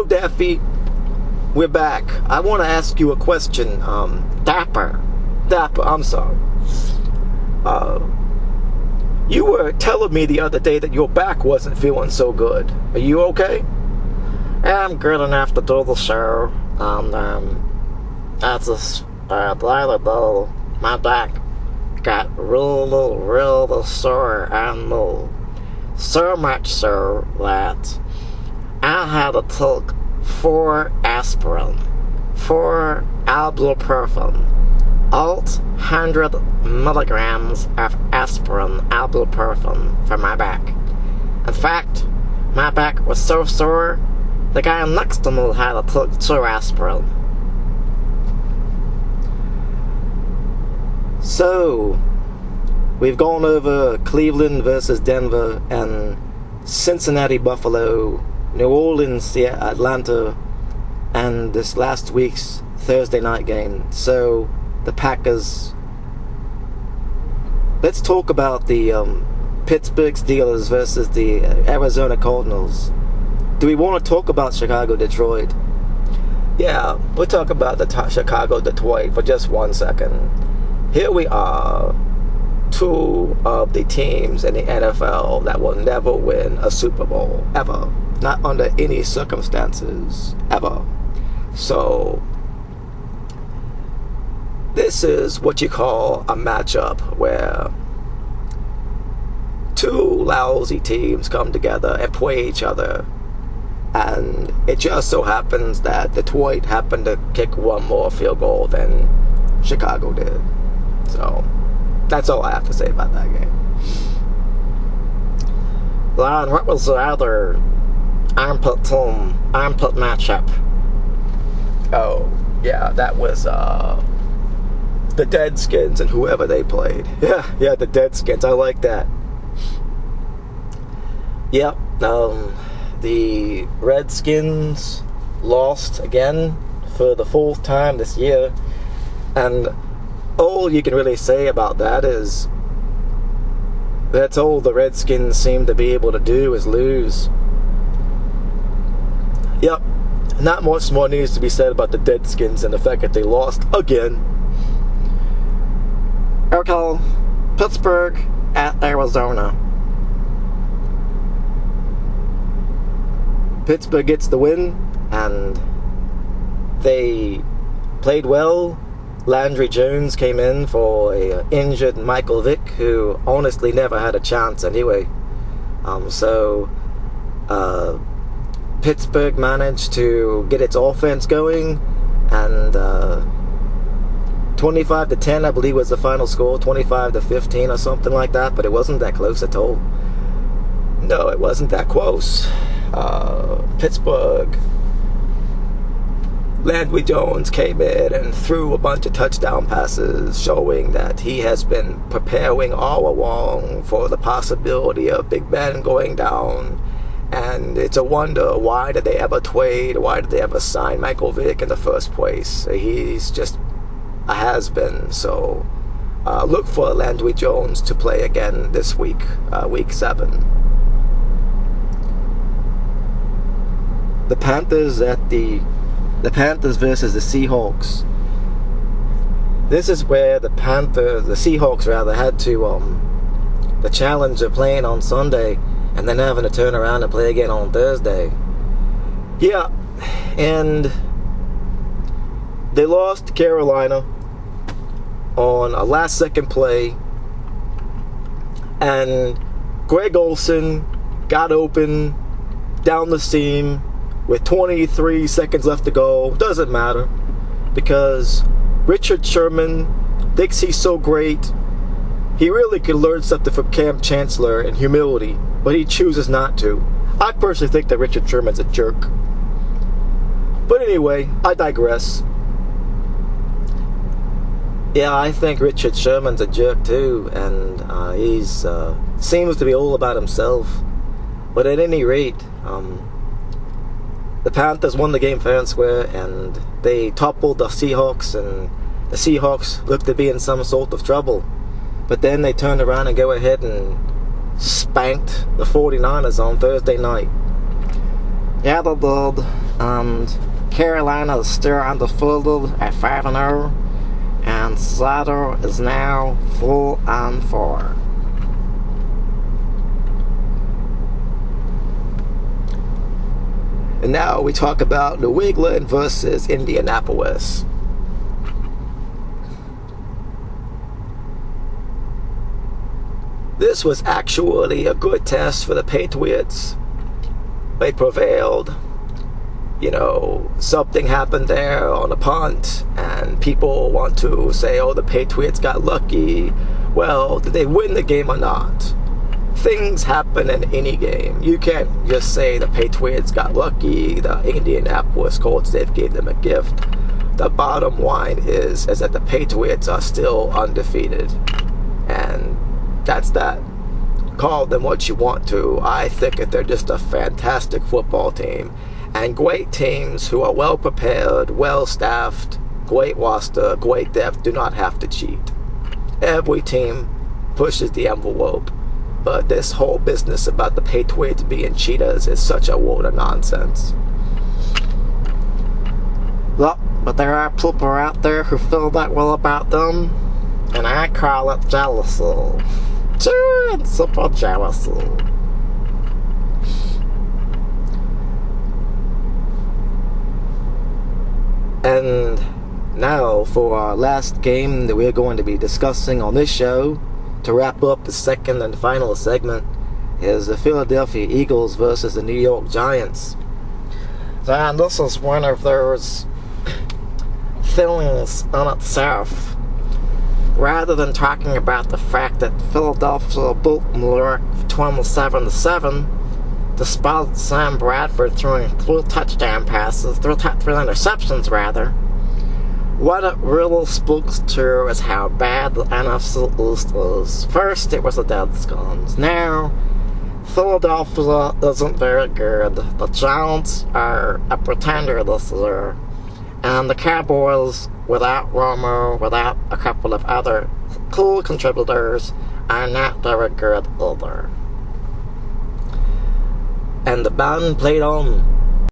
Hello, Daffy. We're back. I want to ask you a question. Dapper, I'm sorry. You were telling me the other day that your back wasn't feeling so good. Are you okay? I'm good enough to do the show. I just, the other day, my back got really sore, and so much so that I had to take 4 aspirin, 4 ibuprofen, 800 milligrams of aspirin, ibuprofen for my back. In fact, my back was so sore, the guy next to me had to take 2 aspirin. So, we've gone over Cleveland versus Denver and Cincinnati, Buffalo, New Orleans, Atlanta, and this last week's Thursday night game. So, the Packers. Let's talk about the Pittsburgh Steelers versus the Arizona Cardinals. Do we want to talk about Chicago-Detroit? Yeah, we'll talk about the Chicago-Detroit for just 1 second. Here we are, 2 of the teams in the NFL that will never win a Super Bowl, ever. Not under any circumstances, ever. So, this is what you call a matchup where 2 lousy teams come together and play each other. And it just so happens that Detroit happened to kick 1 more field goal than Chicago did. So, that's all I have to say about that game. Lon, what was the other armpit matchup? Oh, yeah, that was the Deadskins and whoever they played. Yeah, the Deadskins. I like that. Yep, the Redskins lost again for the 4th time this year, and all you can really say about that is that's all the Redskins seem to be able to do is lose. Yep, not much more needs to be said about the Deadskins and the fact that they lost again. Okay, Pittsburgh at Arizona. Pittsburgh gets the win, and they played well. Landry Jones came in for a injured Michael Vick, who honestly never had a chance anyway. Pittsburgh managed to get its offense going, and 25-10, I believe, was the final score. 25-15 or something like that, but it wasn't that close at all. No, it wasn't that close. Pittsburgh, Landry Jones came in and threw a bunch of touchdown passes, showing that he has been preparing all along for the possibility of Big Ben going down. And it's a wonder, why did they ever trade, why did they ever sign Michael Vick in the first place? He's just a has-been. So look for Landry Jones to play again this week, week 7. The Panthers versus the Seahawks. This is where the Seahawks had to the challenge of playing on Sunday and then having to turn around and play again on Thursday. Yeah, and they lost to Carolina on a last-second play, and Greg Olsen got open down the seam with 23 seconds left to go. Doesn't matter, because Richard Sherman thinks he's so great. He really could learn something from Cam Chancellor in humility, but he chooses not to. I personally think that Richard Sherman's a jerk. But anyway, I digress. Yeah, I think Richard Sherman's a jerk too, and he's seems to be all about himself. But at any rate, the Panthers won the game fair and square, and they toppled the Seahawks, and the Seahawks looked to be in some sort of trouble. But then they turned around and go ahead and spanked the 49ers on Thursday night. Yeah, they did. and Carolina is still undefeated at 5-0, and Seattle is now 4-4. And now we talk about New England versus Indianapolis. This was actually a good test for the Patriots. They prevailed. You know, something happened there on a punt, and people want to say, oh, the Patriots got lucky. Well, did they win the game or not? Things happen in any game. You can't just say the Patriots got lucky, the Indianapolis Colts, they gave them a gift. The bottom line is that the Patriots are still undefeated. And that's that. Call them what you want to. I think that they're just a fantastic football team. And great teams who are well prepared, well staffed, great roster, great depth, do not have to cheat. Every team pushes the envelope. But this whole business about the Patriots being cheaters is such a load of nonsense. Well, but there are people out there who feel that well about them, and I call it jealousy. Pure and simple jealousy. And now for our last game that we're going to be discussing on this show, to wrap up the second and final segment, is the Philadelphia Eagles versus the New York Giants. And this is one of those things in itself. Rather than talking about the fact that Philadelphia beat New York 27-7, despite Sam Bradford throwing 3 touchdown passes, 3 interceptions rather, what it really speaks to is how bad the NFC East is. First, it was the Deadskins. Now, Philadelphia isn't very good. The Giants are a pretender this year. And the Cowboys, without Romo, without a couple of other cool contributors, are not very good either. And the band played on.